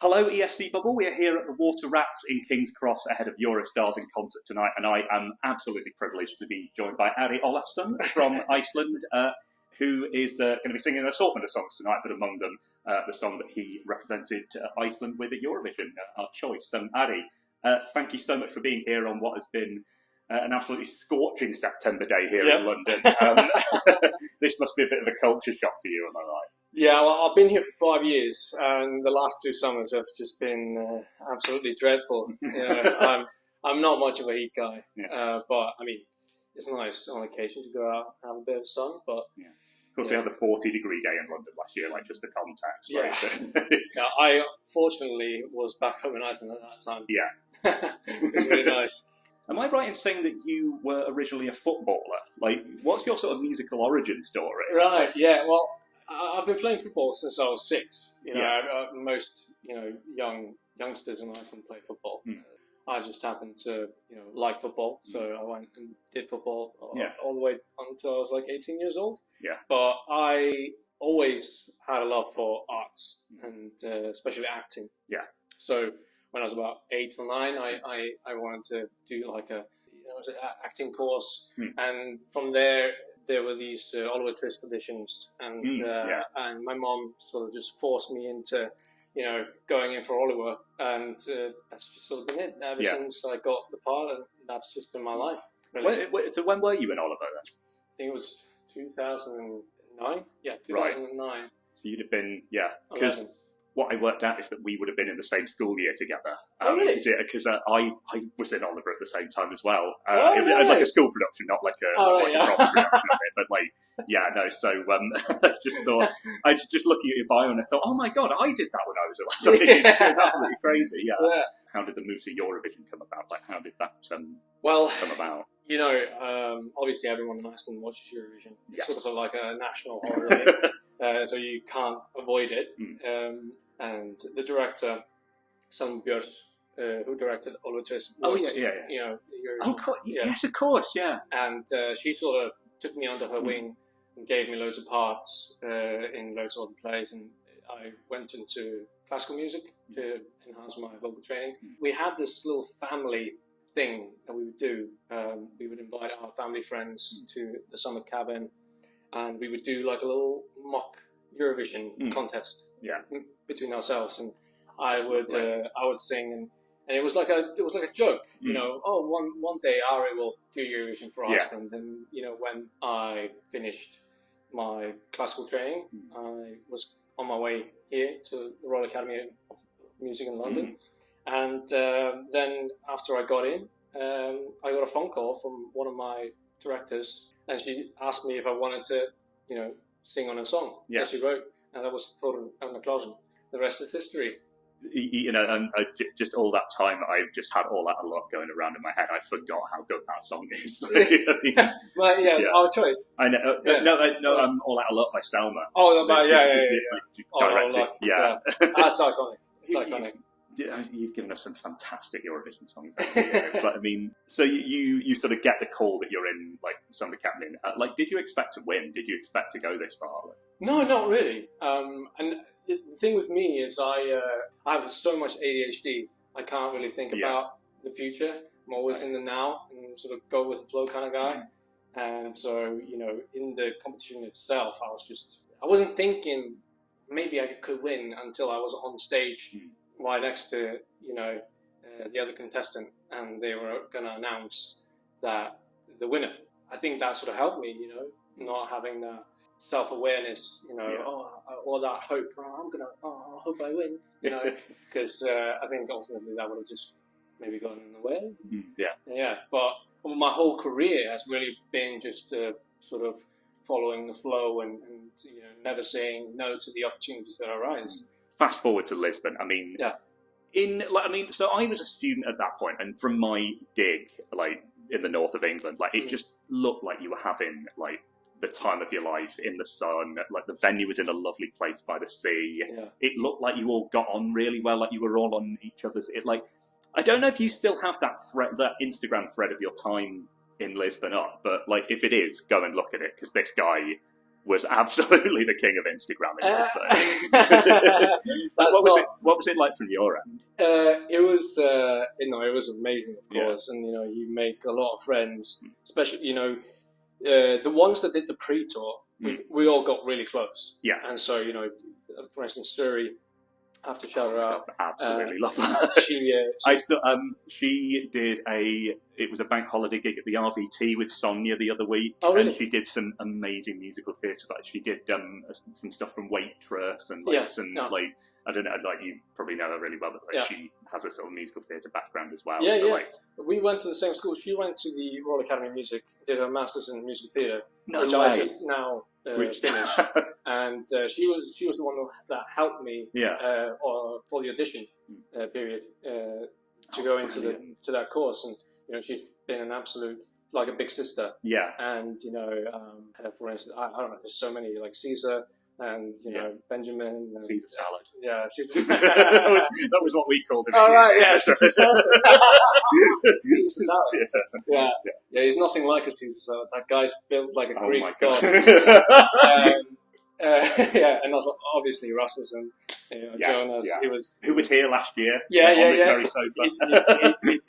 Hello, ESCBubble. We are here at the Water Rats in King's Cross ahead of Eurostarz in concert tonight, and I am absolutely privileged to be joined by Ari Olafsson from Iceland, who is going to be singing an assortment of songs tonight, but among them the song that he represented Iceland with at Eurovision, our choice. Ari, thank you so much for being here on what has been an absolutely scorching September day here in London. This must be a bit of a culture shock for you, am I right? Yeah, well, I've been here for 5 years, and the last 2 summers have just been absolutely dreadful. I'm not much of a heat guy, but I mean, it's nice on occasion to go out and have a bit of sun. But of course, we had the 40-degree day in London last year, like just the context. Right? I fortunately was back home in Iceland at that time. Yeah, it was really nice. Am I right in saying that you were originally a footballer? Like, what's your sort of musical origin story? Right. Yeah. Well, I've been playing football since I was 6. Most youngsters in Iceland play football. I just happened to like football, so I went and did football all the way until I was like 18 years old. Yeah. But I always had a love for arts and especially acting. Yeah. So when I was about 8 or 9, I wanted to do like a acting course, and from there were these Oliver Twist auditions, and my mom sort of just forced me into, going in for Oliver, and that's just sort of been it ever since I got the part, and that's just been my life. Really. So when were you in Oliver then? I think it was 2009. Yeah, 2009. Right. So you'd have been, because what I worked out is that we would have been in the same school year together. Oh, really? Because I was in Oliver at the same time as well. It was like a school production, not like a proper production of it. But so I just thought, I was just looking at your bio and I thought, oh my God, I did that when I was 11. It was absolutely crazy, yeah. How did the move to Eurovision come about? Like, how did that come about? Obviously everyone in Iceland watches Eurovision. It's sort of like a national holiday, so you can't avoid it. And the director, Sam Björns, who directed Oliver Twist, was, Eurovision. Yes, of course, yeah. And she sort of took me under her wing and gave me loads of parts in loads of other plays, and I went into classical music to enhance my vocal training. We had this little family thing that we would do. We would invite our family friends to the summer cabin, and we would do like a little mock Eurovision contest between ourselves, and I would sing, and it was like a joke, one day Ari will do Eurovision for Iceland, and when I finished my classical training, I was on my way here to the Royal Academy of Music in London, and then after I got in, I got a phone call from one of my directors, and she asked me if I wanted to, sing on a song that she wrote, and that was Thorun Elna. The rest is history. And just all that time, I've just had all that a lot going around in my head. I forgot how good that song is. Our choice. I know. I'm All Out of Luck by Selma. Oh, directed. That's iconic. It's iconic. You've given us some fantastic Eurovision songs. So you sort of get the call that you're in, like, Summer Captain. Did you expect to win? Did you expect to go this far? No, not really. And the thing with me is I have so much ADHD. I can't really think about the future. I'm always in the now and sort of go with the flow kind of guy. And so, in the competition itself, I wasn't thinking maybe I could win until I was on stage right next to, the other contestant, and they were going to announce that the winner. I think that sort of helped me, not having that self-awareness, or that hope. I hope I win, because I think ultimately that would have just maybe gotten in the way. But my whole career has really been just sort of following the flow and never saying no to the opportunities that arise. Fast forward to Lisbon. So I was a student at that point, and from my gig, in the north of England, it just looked like you were having the time of your life in the sun. The venue was in a lovely place by the sea. It looked like you all got on really well, like you were all on each other's. I don't know if you still have that Instagram thread of your time in Lisbon up, but if it is, go and look at it, because this guy was absolutely the king of Instagram in those days. What was it like from your end? It was, it was amazing, of course, and you make a lot of friends, especially the ones that did the pre-tour. We all got really close. Yeah, and so for instance, Suri. I have to shout her out. Absolutely love that. She did it was a bank holiday gig at the RVT with Sonia the other week. Oh, really? And she did some amazing musical theatre. Like she did some stuff from Waitress and I don't know, you probably know her really well, but she has a sort of musical theatre background as well. Yeah, so, we went to the same school. She went to the Royal Academy of Music, did her masters in musical theatre, which I just now finished. And she was the one that helped me for the audition period to go into that course. And she's been an absolute, like a big sister. Yeah. And for instance, I don't know, there's so many, like Caesar. And Benjamin, and, Caesar salad. Yeah, Caesar. that was what we called him. Oh right, yeah, Caesar salad. Caesar salad. Yeah. He's nothing like a Caesar salad. That guy's built like a Greek god. And obviously Rasmussen, Jonas. Yeah. Who was here last year? Yeah. Very sofa.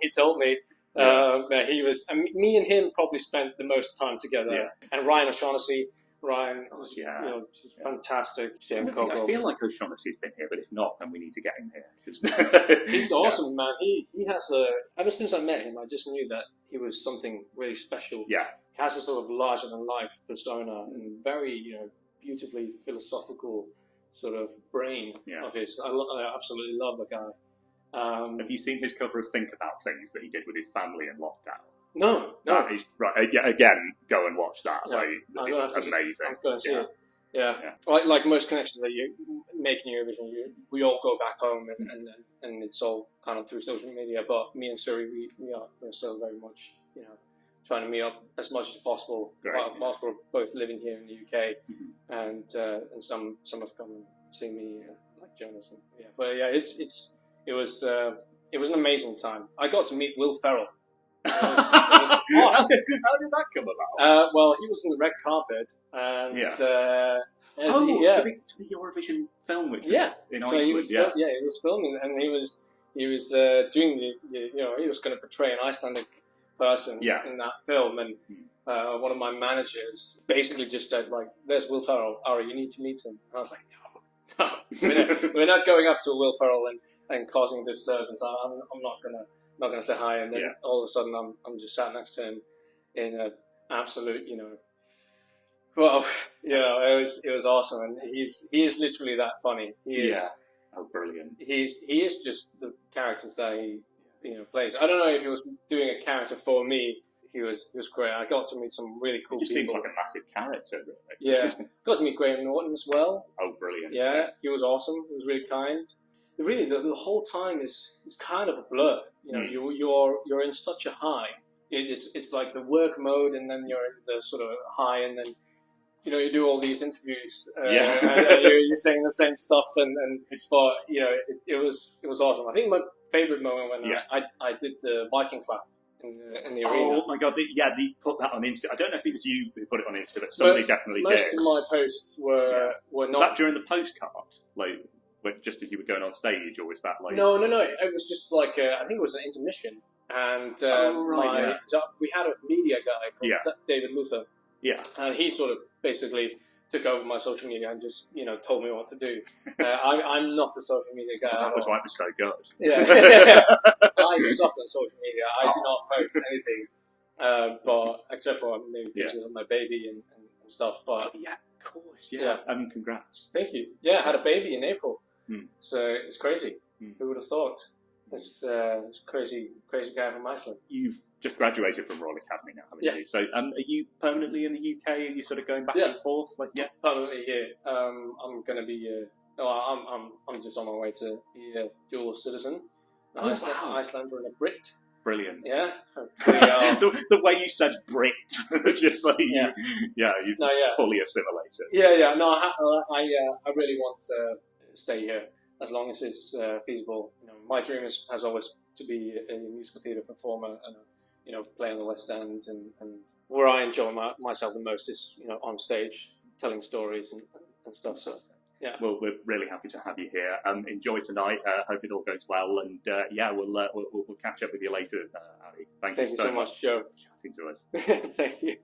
He told me. He was. Me and him probably spent the most time together. Yeah. And Ryan O'Shaughnessy. Ryan, she's fantastic. I feel like O'Shaughnessy's been here, but if not, then we need to get him here. He's awesome, man. He has ever since I met him, I just knew that he was something really special. Yeah. He has a sort of larger-than-life persona and very, beautifully philosophical sort of brain of his. I absolutely love the guy. Have you seen his cover of Think About Things that he did with his family in lockdown? No. He's right. Again, go and watch that. It's amazing. I'm going to see it. Yeah. Like most connections that you make in Eurovision, we all go back home and it's all kind of through social media. But me and Suri, we're still very much, trying to meet up as much as possible. Whilst we're both living here in the UK, and some have come and seen me, like Jonas. It was an amazing time. I got to meet Will Ferrell. How did that come about? Well, he was in the red carpet, and for the Eurovision film, which was in Iceland. So he was filming, and he was doing he was going to portray an Icelandic person in that film, and one of my managers basically just said, like, "There's Will Ferrell, Ari, you need to meet him." And I was like, "No, we're not going up to Will Ferrell and causing disturbance. I'm not gonna say hi." And then all of a sudden I'm just sat next to him in an absolute, it was awesome. And he is literally that funny. He is brilliant. He is just the characters that he plays. I don't know if he was doing a character for me. He was great. I got to meet some really cool people. He just seems like a massive character, really. Yeah. Got to meet Graham Norton as well. Oh, brilliant. Yeah, he was awesome. He was really kind. Really, the whole time is kind of a blur. You're in such a high. It's like the work mode, and then you're in the sort of high, and then you do all these interviews. And you're saying the same stuff, but it was awesome. I think my favorite moment when I did the Viking clap in the arena. Oh my god! They put that on Insta. I don't know if it was you who put it on Insta, but somebody definitely did. Most of my posts were not. Was that during the postcard, just as you were going on stage, or was that like? No. It was just like I think it was an intermission, and we had a media guy called David Luther. Yeah, and he sort of basically took over my social media and just told me what to do. I'm not a social media guy. That was why it was so good. Yeah, I suck at social media. I do not post anything, but except for maybe pictures of my baby and stuff. But of course, yeah. Congrats. Thank you. Yeah, I had a baby in April. So it's crazy. Who would have thought? It's crazy guy from Iceland. You've just graduated from Royal Academy now, haven't you? So are you permanently in the UK? Are you sort of going back and forth? Permanently here. I'm going to be. I'm just on my way to be a dual citizen. Icelander and a Brit. Brilliant. Yeah. The way you said Brit, just like you've fully assimilated. Yeah. No, I really want to stay here as long as it's feasible. My dream has always to be a musical theatre performer and play on the West End, and where I enjoy myself the most is on stage. telling stories and stuff. So yeah. Well, we're really happy to have you here. Enjoy tonight. Hope it all goes well, and yeah, we'll catch up with you later, Ari. Thank you so much Joe. for chatting to us. Thank you.